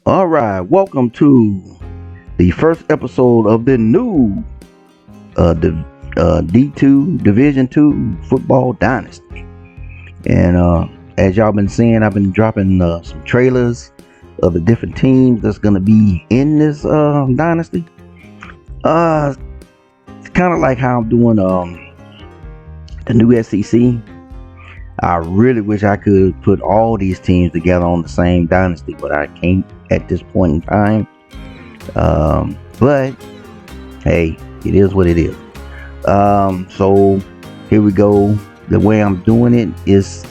All right, welcome to the first episode of the new D2 Division 2 Football Dynasty. And as y'all been seeing, I've been dropping some trailers of the different teams that's going to be in this dynasty. It's kind of like how I'm doing the new SEC. I really wish I could put all these teams together on the same dynasty, but I can't at this point in time. But hey, it is what it is. So here we go. The way I'm doing it is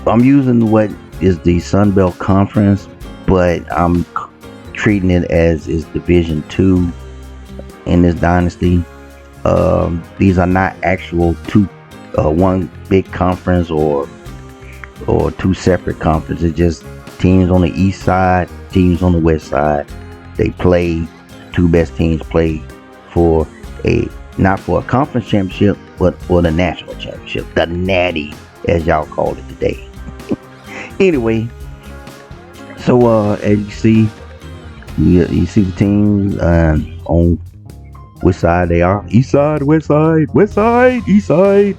I'm using what is the Sun Belt Conference, but I'm treating it as is Division 2 in this dynasty. These are not actual one big conference or two separate conferences. Just teams on the east side, teams on the west side. They play, two best teams play for not for a conference championship, but for the national championship, the natty as y'all call it today. Anyway, so as you see, you see the teams on which side they are. East side, west side, east side.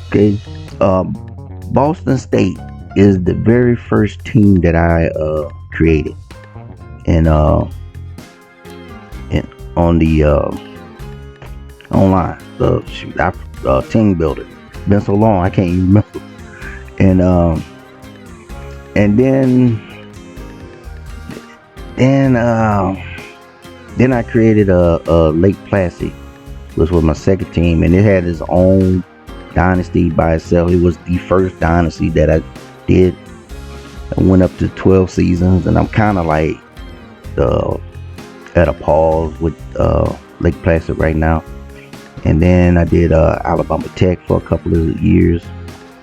Okay. Boston State is the very first team that I created. And on the online. Team builder. Been so long I can't even remember. And then I created a Lake Placid, which was my second team, and it had its own dynasty by itself. It was the first dynasty that I did. I went up to 12 seasons, and I'm kind of like at a pause with Lake Placid right now. And then I did Alabama Tech for a couple of years,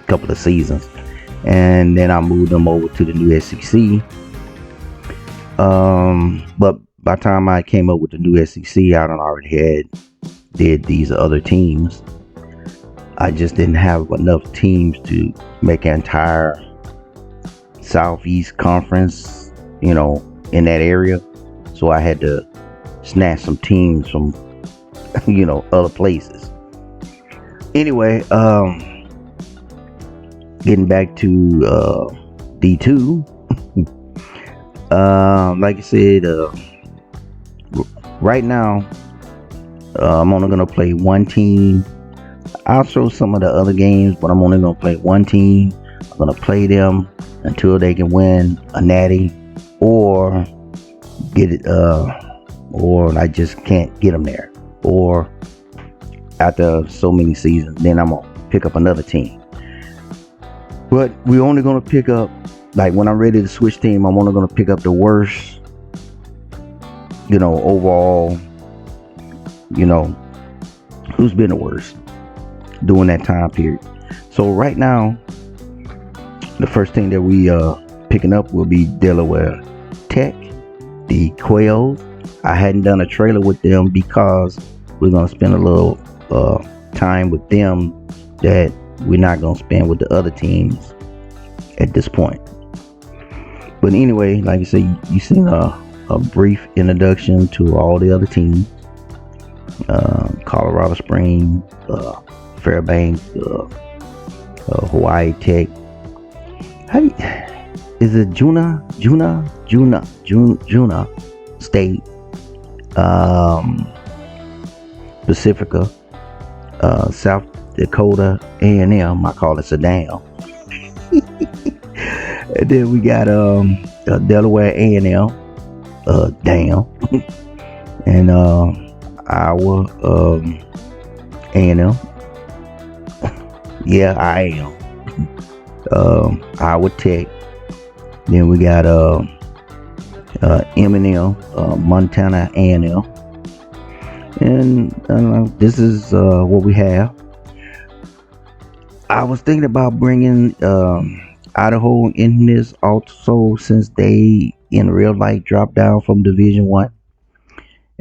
couple of seasons, and then I moved them over to the new SEC. But by the time I came up with the new SEC, I already did these other teams. I just didn't have enough teams to make an entire Southeast Conference, in that area. So I had to snatch some teams from, other places. Anyway, getting back to D2. Like I said, right now, I'm only going to play one team. I'll show some of the other games, but I'm only going to play one team. I'm going to play them until they can win a natty or get it, or I just can't get them there. Or after so many seasons, then I'm going to pick up another team. But we're only going to pick up, like when I'm ready to switch team, I'm only going to pick up the worst, overall, who's been the worst during that time period. So right now, the first thing that we picking up will be Delaware Tech, the Quails. I hadn't done a trailer with them because we're going to spend a little time with them that we're not going to spend with the other teams at this point. But anyway, like I said, you seen a brief introduction to all the other teams. Colorado Springs, Fairbanks, Hawaii Tech. Is it Juna State, Pacifica, South Dakota A&M. I call it Sedan. And then we got Delaware A&M, damn, and Iowa A&M. Yeah, I am. Iowa Tech. Then we got M&M, Montana A&M. And this is what we have. I was thinking about bringing Idaho in this also, since they in real life dropped down from Division 1.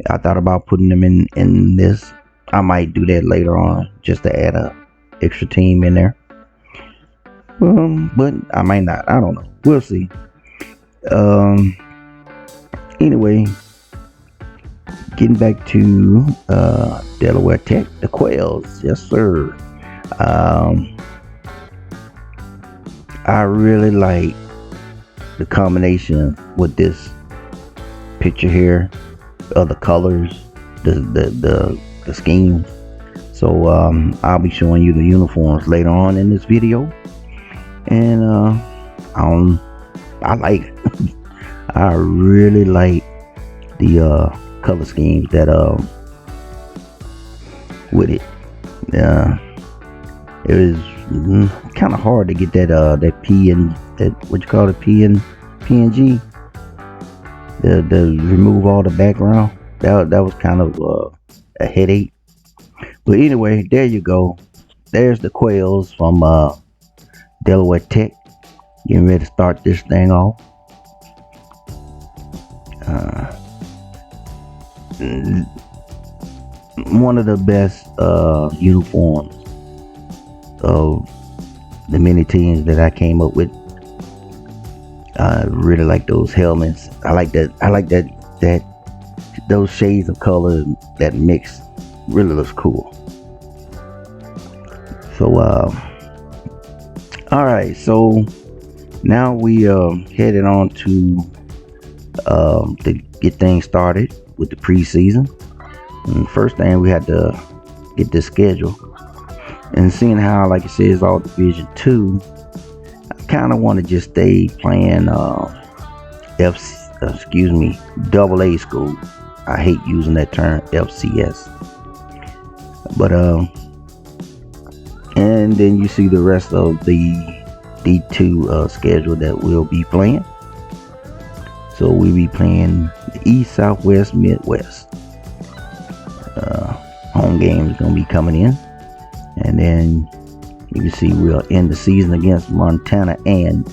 I thought about putting them in this. I might do that later on just to add a extra team in there. But I might not. I don't know. We'll see. Um. Anyway, getting back to Delaware Tech, the Quails, yes sir. Um, I really like the combination with this picture here of the colors, the scheme. So I'll be showing you the uniforms later on in this video, and I like it. I really like the color schemes that with it. It was kind of hard to get that P and that what you call it PNG. The remove all the background. That was kind of a headache. But anyway, there you go. There's the Quails from Delaware Tech. Getting ready to start this thing off. One of the best uniforms of the many teams that I came up with. I really like those helmets. I like that those shades of color that mix really looks cool. So all right, so now we headed on to get things started with the preseason. And first thing, we had to get this schedule, and seeing how, like it says, all Division 2, I kind of want to just stay playing double A school. I hate using that term, FCS. But and then you see the rest of the D2 schedule that we'll be playing. So we'll be playing the East, Southwest, Midwest. Home games gonna be coming in, and then you can see we'll end the season against Montana A&M.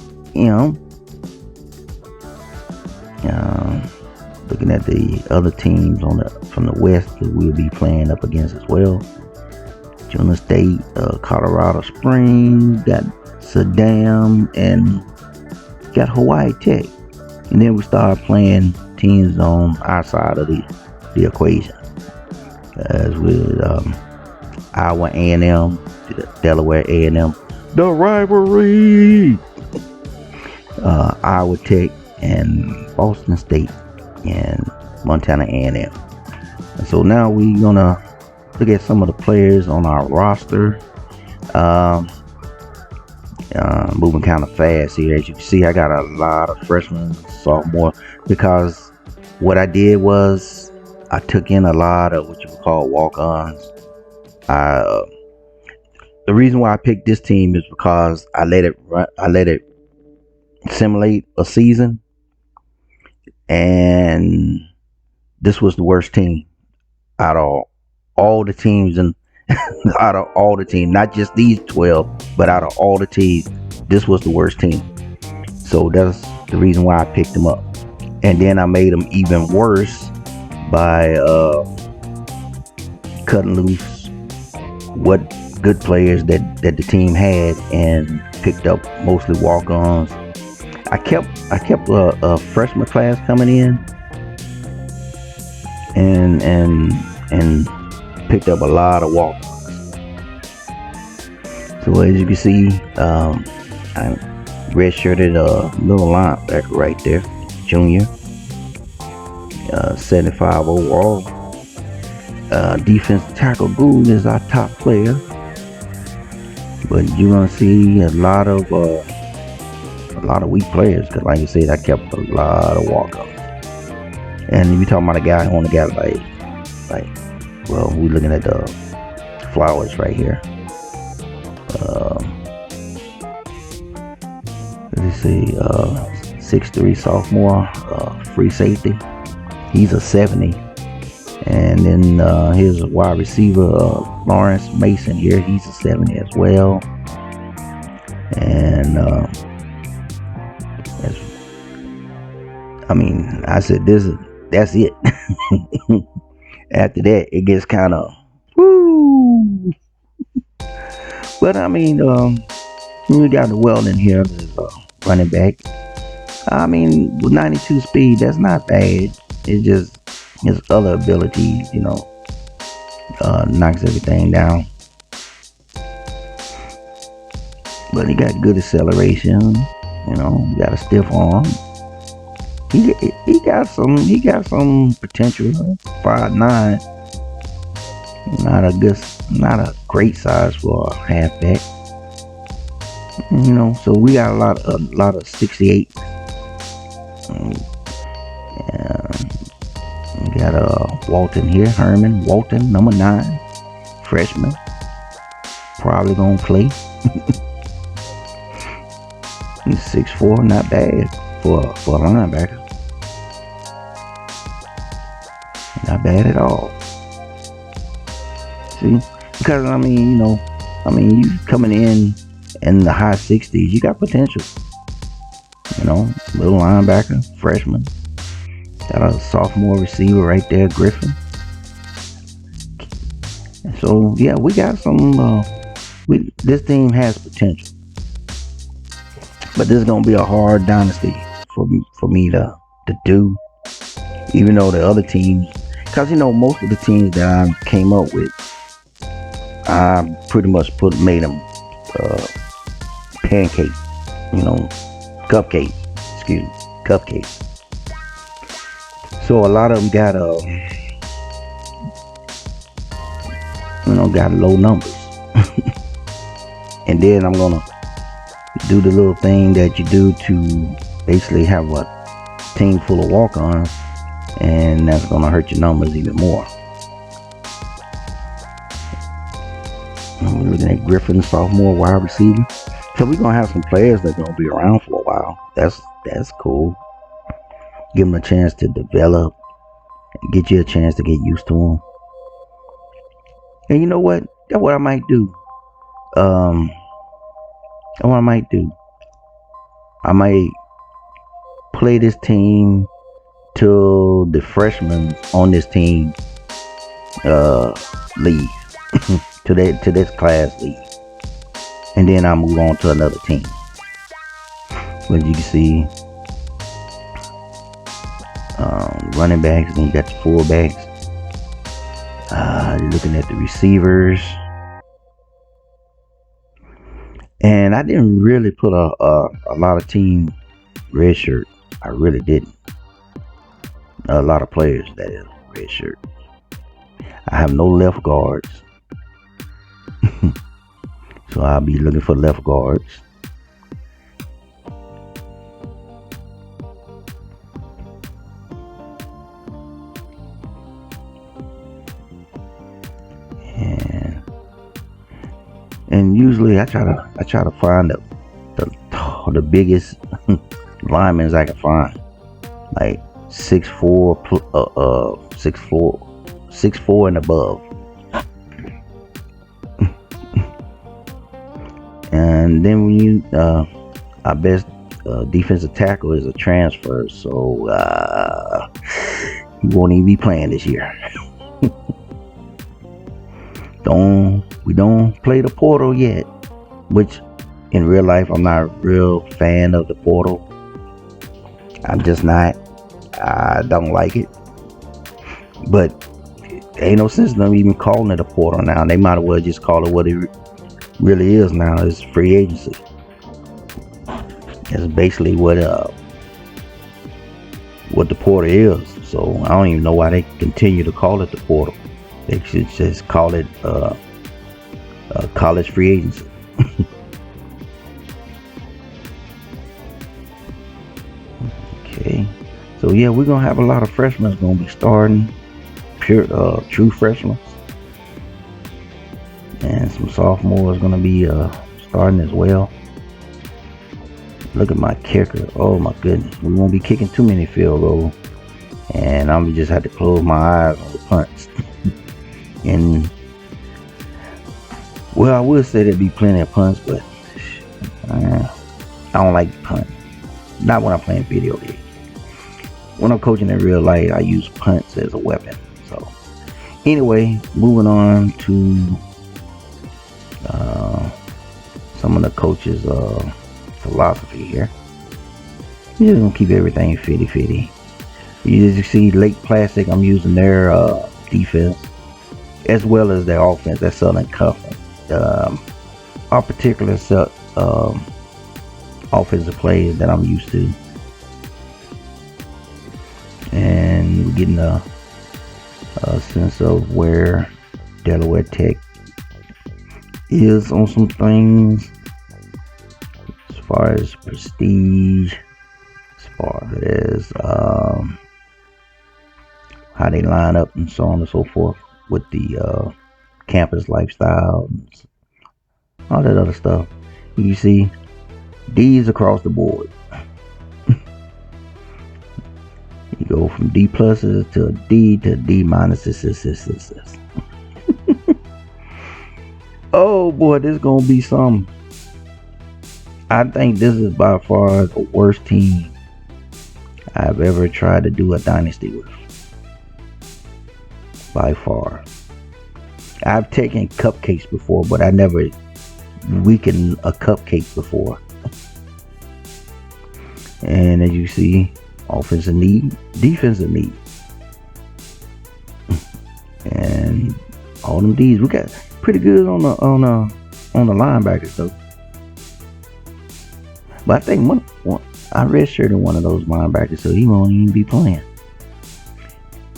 Looking at the other teams from the West that we'll be playing up against as well. Junior State, Colorado Springs, got Saddam, and got Hawaii Tech. And then we start playing teams on our side of the equation, as with Iowa A&M, Delaware A&M, the rivalry, Iowa Tech, and Boston State, and Montana A&M. And so now we're gonna look at some of the players on our roster. Moving kind of fast here. As you can see, I got a lot of freshmen, sophomore, because what I did was I took in a lot of what you would call walk-ons. The reason why I picked this team is because I let it simulate a season, and this was the worst team out of all the teams, and out of all the teams, not just these 12, but out of all the teams, this was the worst team. So that's the reason why I picked them up. And then I made them even worse by cutting loose what good players that the team had, and picked up mostly walk-ons. I kept a freshman class coming in, and picked up a lot of walk-ons. So as you can see, I redshirted a little linebacker right there, junior, 75 overall. Defensive tackle Gould is our top player, but you're gonna see a lot of weak players, because like I said, I kept a lot of walk-ons. And if you're talking about a guy who only got like, well, we're looking at the Flowers right here. Let's see, 6'3" sophomore, free safety. He's a 70. And then here's a wide receiver, Lawrence Mason here. He's a 70 as well. And I said that's it. After that, it gets kind of woo. But we got the Weldon here, running back. I mean, with 92 speed, that's not bad. It's just his other abilities, knocks everything down. But he got good acceleration. Got a stiff arm. He got some potential. 5'9". Not a great size for a halfback. So we got a lot of 68. We got Walton here, Herman Walton, number 9, freshman. Probably gonna play. He's 6'4", not bad for a linebacker. Not bad at all. See, because you coming in the high 60s, you got potential. Little linebacker, freshman. Got a sophomore receiver right there, Griffin. So yeah, we got some. This team has potential, but this is gonna be a hard dynasty for me to do. Even though the other teams, because most of the teams that I came up with, I pretty much made them pancake, cupcake. Excuse me, cupcake. So a lot of them got got low numbers. And then I'm gonna do the little thing that you do to basically have a team full of walk-ons, and that's gonna hurt your numbers even more. We're looking at Griffin, sophomore wide receiver. So we're gonna have some players that are gonna be around for a while. That's cool. Give them a chance to develop, and get you a chance to get used to them. And you know what? That's what I might do. What I might do. I might play this team till the freshmen on this team leave. to this class leave. And then I'll move on to another team. As you can see, running backs, then you got the fullbacks. Looking at the receivers. And I didn't really put a lot of team red shirt. I really didn't. A lot of players, that is, red shirt. I have no left guards. So I'll be looking for left guards. And usually I try to find the biggest linemen I can find, like 6'4" and above. And then when you our best defensive tackle is a transfer, so he won't even be playing this year. We don't play the portal yet, which in real life I'm not a real fan of the portal. I'm just not. I don't like it. But ain't no sense in them even calling it a portal now. They might as well just call it what it really is now. It's free agency. That's basically what the portal is. So I don't even know why they continue to call it the portal. They should just call it college free agency. Okay, so yeah, we're gonna have a lot of freshmen gonna be starting, true freshmen, and some sophomores gonna be starting as well. Look at my kicker. Oh my goodness, we won't be kicking too many field goals, and I'm just have to close my eyes on the punts. And well, I would say there'd be plenty of punts, but I don't like punts. Not when I'm playing video games. When I'm coaching in real life, I use punts as a weapon. So anyway, moving on to some of the coaches' philosophy here. You're just gonna keep everything fitty. As you see, Lake Plastic, I'm using their defense as well as their offense. That's Southern Conference. Our particular offensive plays that I'm used to, and we're getting a sense of where Delaware Tech is on some things as far as prestige, as far as how they line up and so on and so forth with the campus lifestyle, all that other stuff. You see D's across the board. You go from D pluses to a D to D minuses. Oh boy, this is gonna be some. I think this is by far the worst team I've ever tried to do a dynasty with. By far. I've taken cupcakes before, but I never weakened a cupcake before. And as you see, offensive need, defensive need, and all them D's. We got pretty good on the linebackers though. But I think one I redshirted one of those linebackers, so he won't even be playing.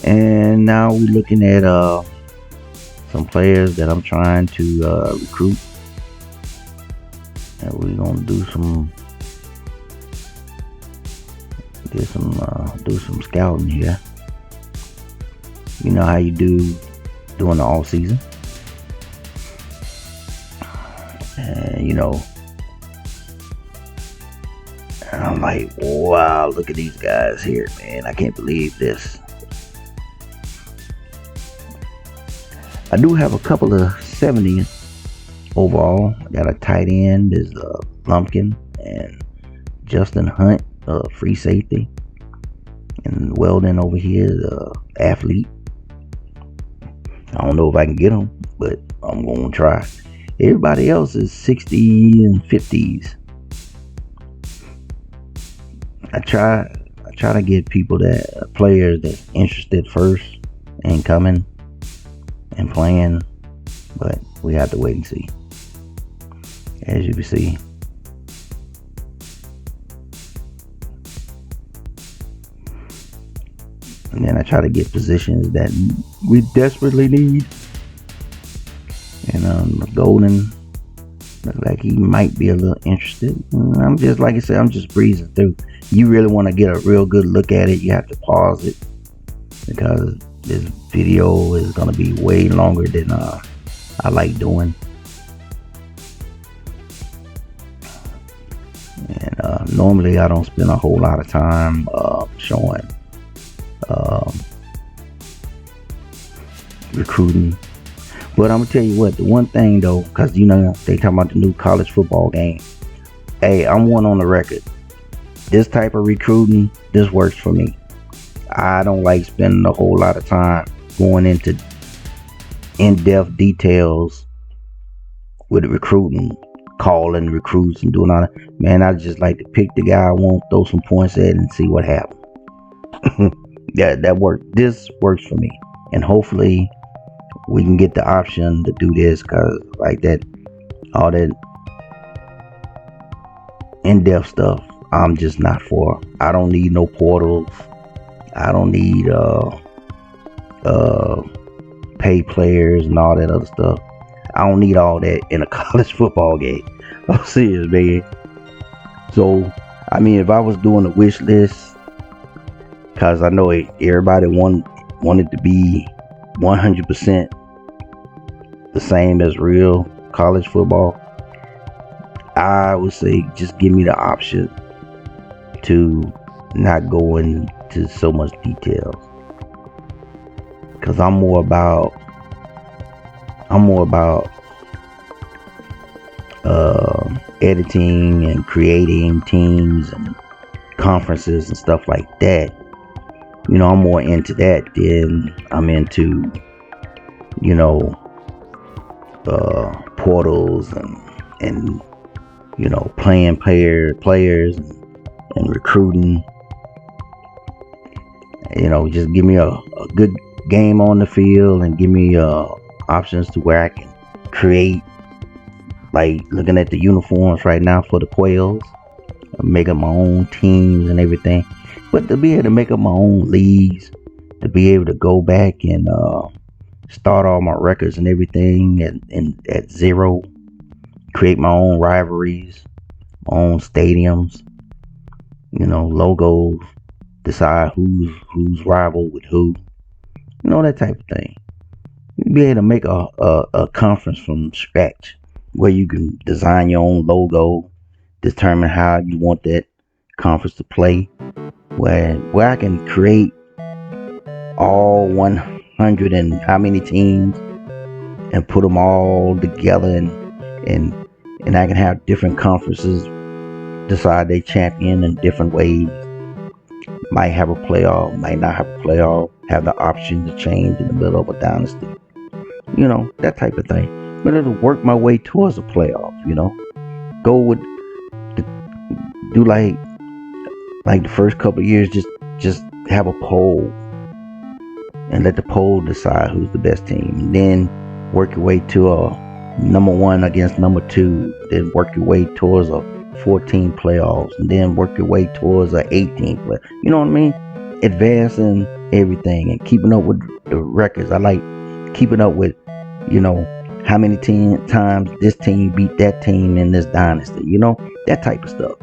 And now we're looking at some players that I'm trying to recruit, and we're gonna do some scouting here. You know how you do during the off season, and you know, and I'm like, wow, look at these guys here, man. I can't believe this. I do have a couple of 70 overall. I got a tight end, is Lumpkin, and Justin Hunt, free safety, and Weldon over here, the athlete. I don't know if I can get him, but I'm gonna try. Everybody else is 60 and 50s. I try to get people players that's interested first and coming and playing, but we have to wait and see. As you can see, and then I try to get positions that we desperately need. And Golden looks like he might be a little interested. And I'm just, like I said, I'm just breezing through. You really want to get a real good look at it, you have to pause it, because this video is going to be way longer than I like doing. And normally I don't spend a whole lot of time showing recruiting, but I'm gonna tell you what, the one thing though, because you know they talking about the new college football game. Hey, I'm one on the record. This type of recruiting, this works for me. I don't like spending a whole lot of time going into in-depth details with the recruiting, calling recruits and doing all that. Man, I just like to pick the guy I want, throw some points at, and see what happens. that works. This works for me, and hopefully we can get the option to do this, because like that, all that in-depth stuff, I'm just not for. I don't need no portals. I don't need pay players and all that other stuff. I don't need all that in a college football game. I'm serious, man. So, I mean, if I was doing a wish list, because I know everybody wanted to be 100% the same as real college football, I would say just give me the option to not go into so much details, because I'm more about editing and creating teams and conferences and stuff like that. You know, I'm more into that than I'm into, you know, portals and you know, playing players and recruiting. You know, just give me a good game on the field and give me options to where I can create, like looking at the uniforms right now for the Quails, make up my own teams and everything. But to be able to make up my own leagues, to be able to go back and start all my records and everything at zero, create my own rivalries, my own stadiums, you know, logos, decide who's rival with who, you know, that type of thing. Be able to make a conference from scratch where you can design your own logo, determine how you want that conference to play, where I can create all 100 and how many teams and put them all together, and I can have different conferences decide they champion in different ways. Might have a playoff, might not have a playoff, have the option to change in the middle of a dynasty. You know, that type of thing. But it'll work my way towards a playoff, you know. Go with do like the first couple of years, just have a poll and let the poll decide who's the best team. And then work your way to a number 1 against number 2. Then work your way towards a 14 playoffs, and then work your way towards a 18 play. You know what I mean? Advancing everything and keeping up with the records. I like keeping up with, you know, how many times this team beat that team in this dynasty. You know, that type of stuff.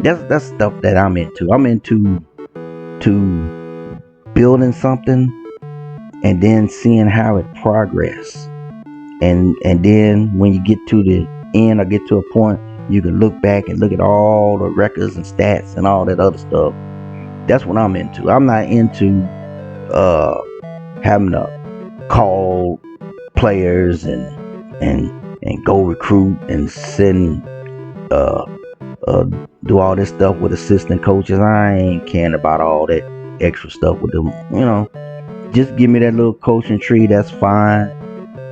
That's stuff that I'm into. I'm into building something and then seeing how it progress. And then when you get to the end or get to a point, you can look back and look at all the records and stats and all that other stuff. That's what I'm into. I'm not into having to call players and go recruit and send do all this stuff with assistant coaches. I ain't caring about all that extra stuff with them. You know, just give me that little coaching tree. That's fine.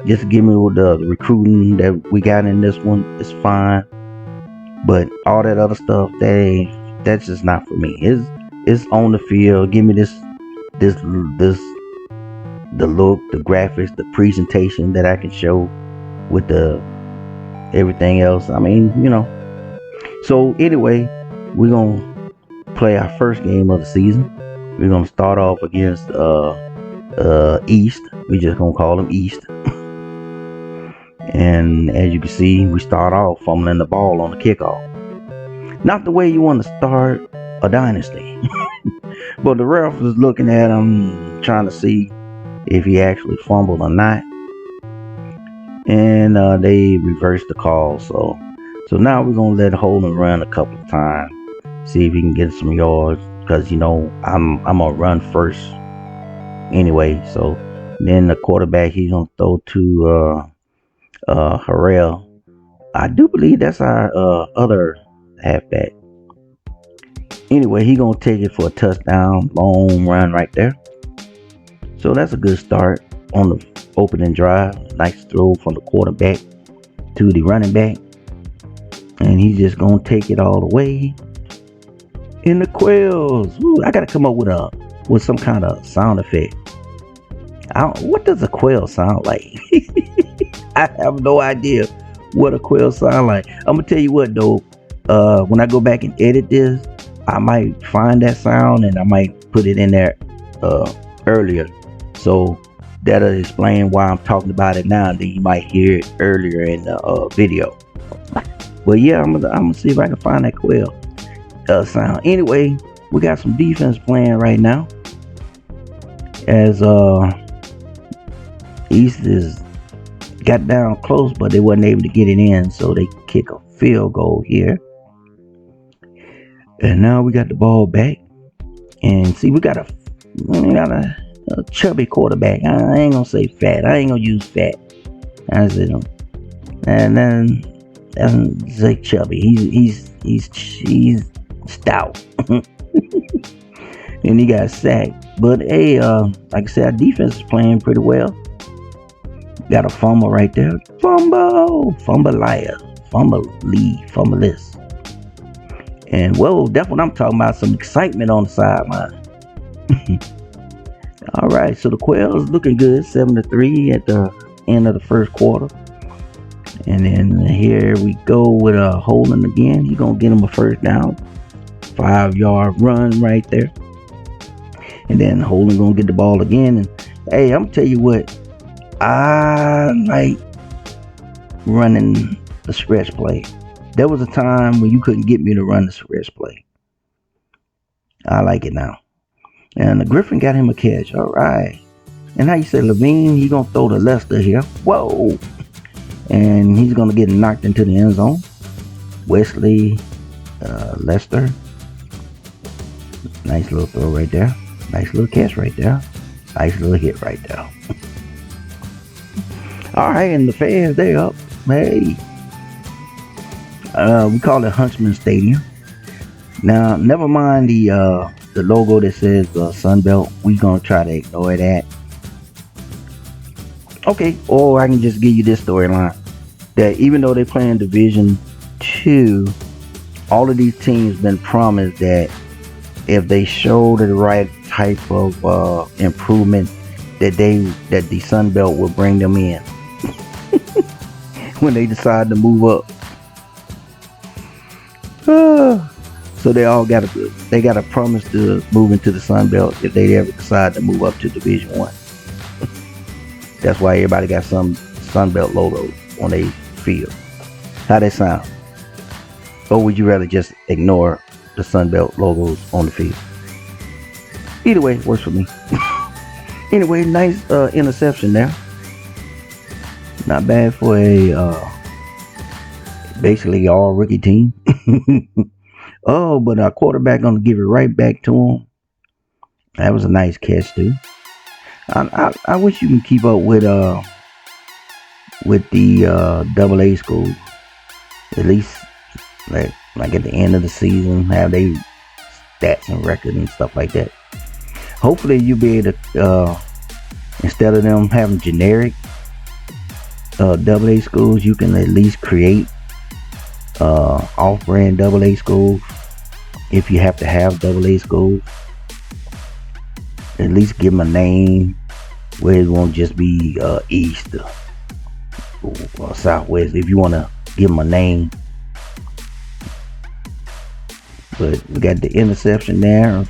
Just give me the recruiting that we got in this one. It's fine. But all that other stuff, that's just not for me. It's on the field. Give me the look, the graphics, the presentation that I can show with the everything else. I mean, you know. So anyway, we're gonna play our first game of the season. We're gonna start off against East. We're just gonna call them East. And as you can see, we start off fumbling the ball on the kickoff. Not the way you want to start a dynasty. But the ref was looking at him, trying to see if he actually fumbled or not. And they reversed the call. So now we're going to let Holden run a couple of times. See if he can get some yards. Because, you know, I'm going to run first anyway. So then the quarterback, he's going to throw to Harrell. I do believe that's our other halfback. Anyway, he gonna take it for a touchdown, long run right there. So that's a good start on the opening drive. Nice throw from the quarterback to the running back, and he's just gonna take it all the way. In the Quails, ooh, I gotta come up with some kind of sound effect. What does a quail sound like? I have no idea what a quail sound like. I'm gonna tell you what though, when I go back and edit this, I might find that sound and I might put it in there earlier, so that'll explain why I'm talking about it now. Then you might hear it earlier in the video. But yeah, I'm gonna see if I can find that quail sound. Anyway, we got some defense playing right now as East is got down close, but they wasn't able to get it in, so they kick a field goal here. And now we got the ball back, and see, we got a chubby quarterback. I ain't gonna say fat. I ain't gonna use fat. I said, and then say chubby. He's stout, and he got sacked. But hey, like I said, our defense is playing pretty well. Got a fumble right there. Fumble-less. And whoa, that's what I'm talking about. Some excitement on the sideline. All right, so the Quails looking good, 7-3 at the end of the first quarter. And then here we go with Holden again. He's gonna get him a first down, 5-yard run right there. And then Holden gonna get the ball again. And hey, I'm gonna tell you what, I like running the stretch play. There was a time when you couldn't get me to run the stretch play. I like it now. And the Griffin got him a catch. All right. And how you said Levine, he gonna throw to Lester here. Whoa. And he's gonna get knocked into the end zone. Wesley, Lester. Nice little throw right there. Nice little catch right there. Nice little hit right there. All right, and the fans, they up. Hey. We call it Huntsman Stadium. Now, never mind the logo that says Sunbelt. We're gonna try to ignore that. Okay, or I can just give you this storyline that even though they're playing Division 2, all of these teams been promised that if they show the right type of improvement, that the Sunbelt will bring them in when they decide to move up. So they all got a promise to move into the Sun Belt if they ever decide to move up to Division 1. That's why everybody got some Sun Belt logos on their field. How that sound? Or would you rather just ignore the Sun Belt logos on the field? Either way, it works for me. Anyway, nice interception there. Not bad for a basically all rookie team. Oh, but our quarterback gonna give it right back to him. That was a nice catch too. I wish you can keep up with the AA school. At least like at the end of the season, have they stats and records and stuff like that. Hopefully you'll be able to instead of them having generic AA schools, you can at least create off-brand AA schools. If you have to have AA schools, at least give them a name where it won't just be East or Southwest. If you want to give them a name. But we got the interception there,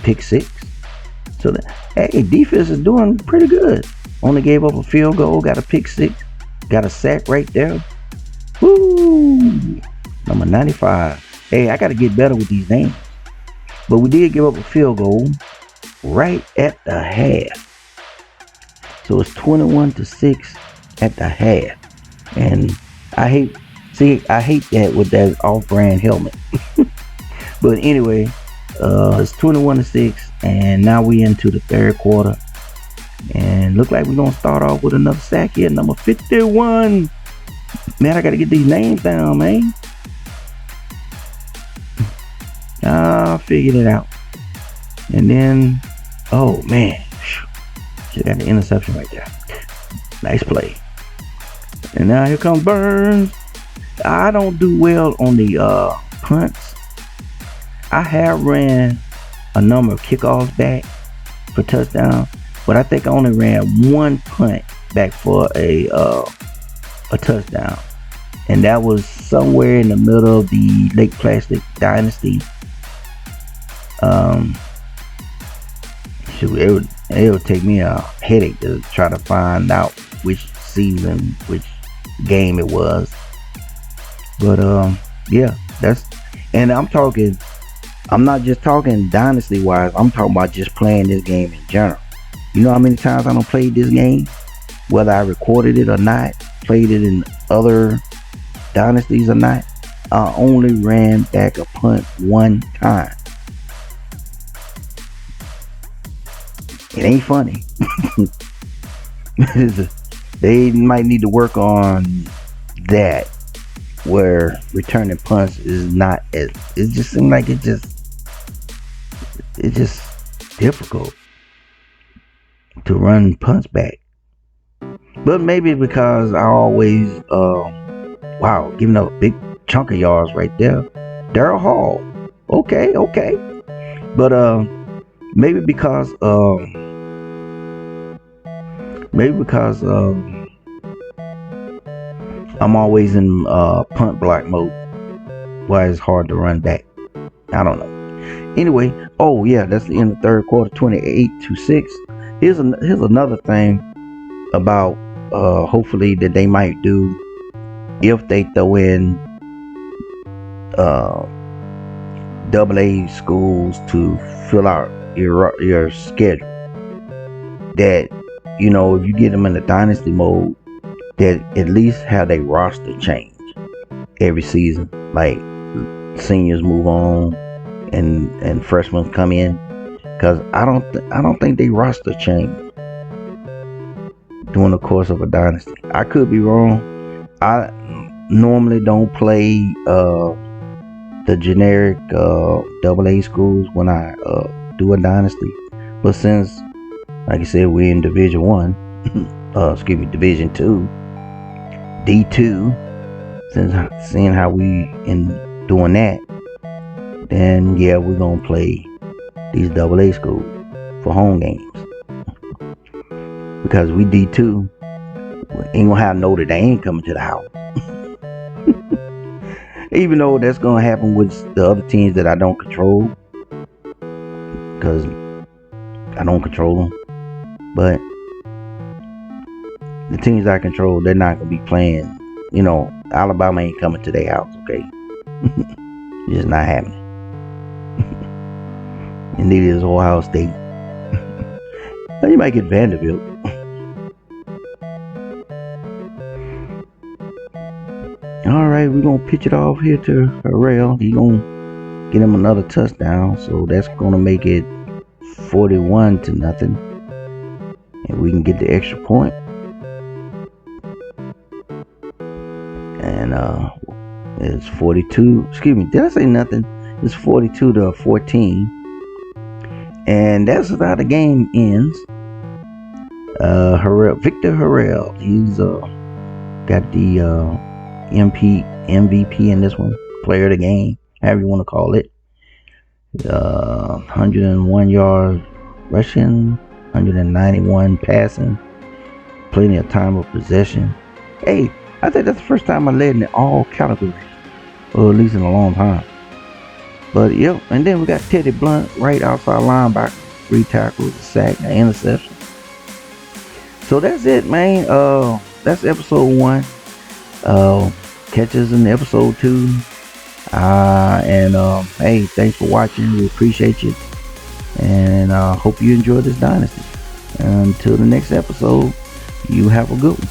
pick 6. So that, hey, defense is doing pretty good. Only gave up a field goal, got a pick 6, got a sack right there. Woo! Number 95. Hey, I got to get better with these names. But we did give up a field goal right at the half. So it's 21-6 at the half. And I hate that with that off-brand helmet. But anyway, it's 21-6, and now we into the third quarter. And look like we're going to start off with another sack here, number 51. Man, I got to get these names down, man. I figured it out. And then, oh man, she got the interception right there. Nice play. And now here comes Burns. I don't do well on the punts. I have ran a number of kickoffs back for touchdown, but I think I only ran one punt back for a touchdown, and that was somewhere in the middle of the Lake Placid Dynasty. It would take me a headache to try to find out which season, which game it was. But yeah, and I'm not just talking dynasty wise, I'm talking about just playing this game in general. You know how many times I don't play this game, whether I recorded it or not, played it in other dynasties or not. I only ran back a punt one time. It ain't funny. They might need to work on that, where returning punts is not as, it just seems like it's just difficult to run punts back. But maybe because I always giving up a big chunk of yards right there. Daryl Hall, Okay, okay. But maybe because I'm always in punt block mode, why it's hard to run back. I don't know. Anyway, oh yeah, that's the end of the third quarter, 28-6. Here's another thing about hopefully that they might do if they throw in double A schools to fill out your schedule. That, you know, if you get them in the dynasty mode, that at least have a roster change every season. Like seniors move on and freshmen come in, because I don't think they roster change during the course of a dynasty. I could be wrong. I normally don't play the generic double A schools when I do a dynasty, but since, like I said, we're in Division 1, Division 2, D2, since seeing how we in doing that, then yeah, we're gonna play these double A schools for home games, because we D2 ain't gonna have Notre Dame coming to the house. Even though that's gonna happen with the other teams that I don't control, because I don't control them. But the teams I control, they're not gonna be playing. You know, Alabama ain't coming to their house, okay? Just not happening. And neither is Ohio State. Now you might get Vanderbilt. Alright, we're gonna pitch it off here to Harrell. He's gonna get him another touchdown, so that's gonna make it 41-0. And we can get the extra point. And it's 42. Excuse me, did I say nothing? It's 42-14. And that's how the game ends. Victor Harrell, he's got the MVP in this one, player of the game, however you want to call it. 101 yards rushing, 191 passing, plenty of time of possession. Hey, I think that's the first time I led in all categories, or at least in a long time. But yep, and then we got Teddy Blunt, right outside linebacker, 3 tackles, a sack, an interception. So that's it, man. That's episode 1. Catch us in episode 2. Hey, thanks for watching. We appreciate you, and hope you enjoy this dynasty. Until the next episode, you have a good one.